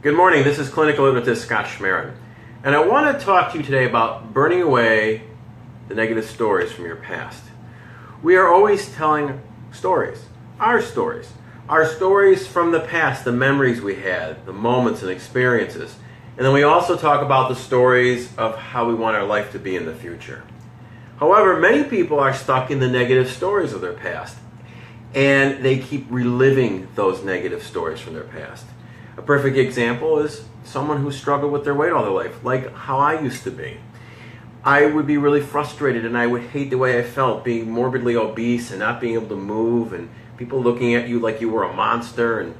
Good morning, this is clinical hypnotist Scott Schmerin, and I want to talk to you today about burning away the negative stories from your past. We are always telling stories, our stories from the past, the memories we had, the moments and experiences, and then we also talk about the stories of how we want our life to be in the future. However, many people are stuck in the negative stories of their past, and they keep reliving those negative stories from their past. A perfect example is someone who struggled with their weight all their life, like how I used to be. I would be really frustrated and I would hate the way I felt, being morbidly obese and not being able to move, and people looking at you like you were a monster and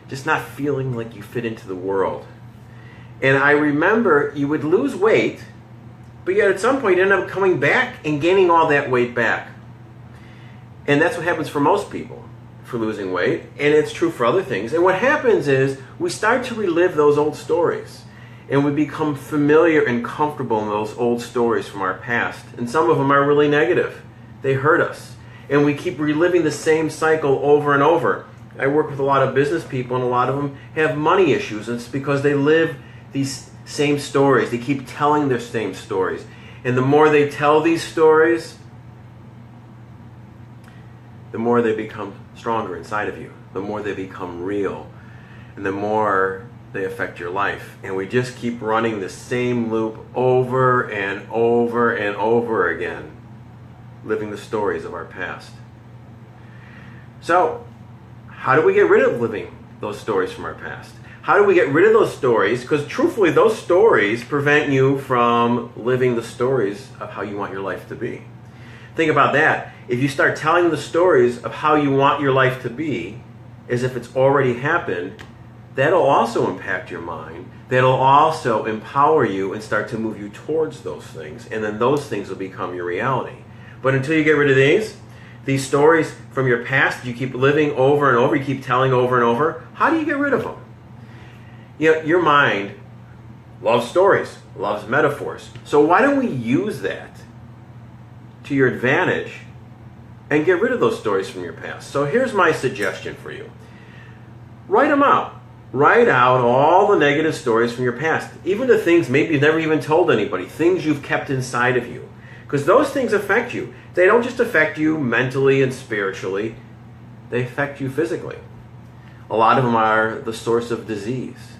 just not feeling like you fit into the world. And I remember you would lose weight, but yet at some point you end up coming back and gaining all that weight back. And that's what happens for most people, for losing weight, and it's true for other things. And what happens is we start to relive those old stories, and we become familiar and comfortable in those old stories from our past. And some of them are really negative. They hurt us, and we keep reliving the same cycle over and over. I work with a lot of business people, and a lot of them have money issues, and it's because they live these same stories. They keep telling their same stories, and the more they tell these stories, the more they become stronger inside of you, the more they become real, and the more they affect your life. And we just keep running the same loop over and over and over again, living the stories of our past. So, how do we get rid of living those stories from our past? How do we get rid of those stories? Because truthfully, those stories prevent you from living the stories of how you want your life to be. Think about that. If you start telling the stories of how you want your life to be as if it's already happened, that'll also impact your mind. That'll also empower you and start to move you towards those things. And then those things will become your reality. But until you get rid of these stories from your past, you keep living over and over, you keep telling over and over, how do you get rid of them? You know, your mind loves stories, loves metaphors. So why don't we use that to your advantage and get rid of those stories from your past? So here's my suggestion for you. Write them out. Write out all the negative stories from your past, even the things maybe you've never even told anybody, things you've kept inside of you. Because those things affect you. They don't just affect you mentally and spiritually, they affect you physically. A lot of them are the source of disease,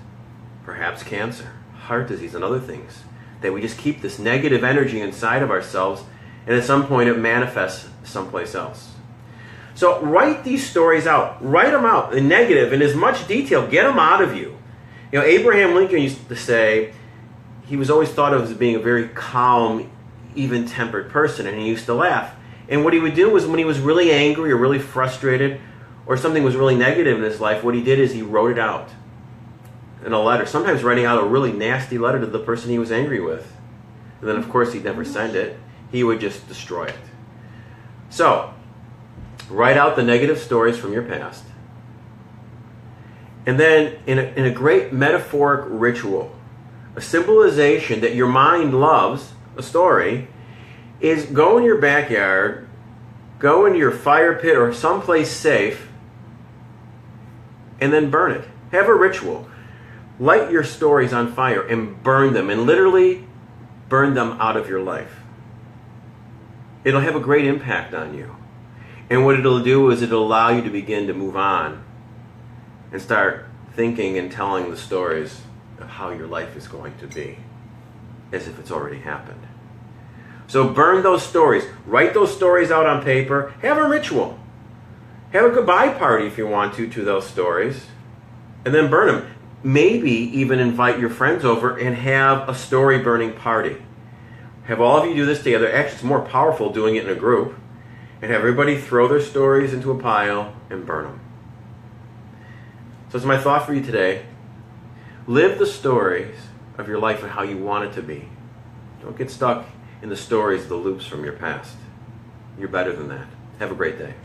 perhaps cancer, heart disease, and other things. That we just keep this negative energy inside of ourselves, and at some point it manifests someplace else. So write these stories out. Write them out in negative, in as much detail. Get them out of you. You know, Abraham Lincoln used to say he was always thought of as being a very calm, even-tempered person, and he used to laugh. And what he would do was when he was really angry or really frustrated or something was really negative in his life, what he did is he wrote it out in a letter, sometimes writing out a really nasty letter to the person he was angry with. And then, of course, he'd never send it. He would just destroy it. So, write out the negative stories from your past. And then, in a great metaphoric ritual, a symbolization that your mind loves, a story, is go in your backyard, go into your fire pit or someplace safe, and then burn it. Have a ritual. Light your stories on fire and burn them, and literally burn them out of your life. It'll have a great impact on you. And what it'll do is it'll allow you to begin to move on and start thinking and telling the stories of how your life is going to be, as if it's already happened. So burn those stories. Write those stories out on paper. Have a ritual. Have a goodbye party if you want to those stories. And then burn them. Maybe even invite your friends over and have a story burning party. Have all of you do this together. Actually, it's more powerful doing it in a group. And have everybody throw their stories into a pile and burn them. So it's my thought for you today. Live the stories of your life and how you want it to be. Don't get stuck in the stories, the loops from your past. You're better than that. Have a great day.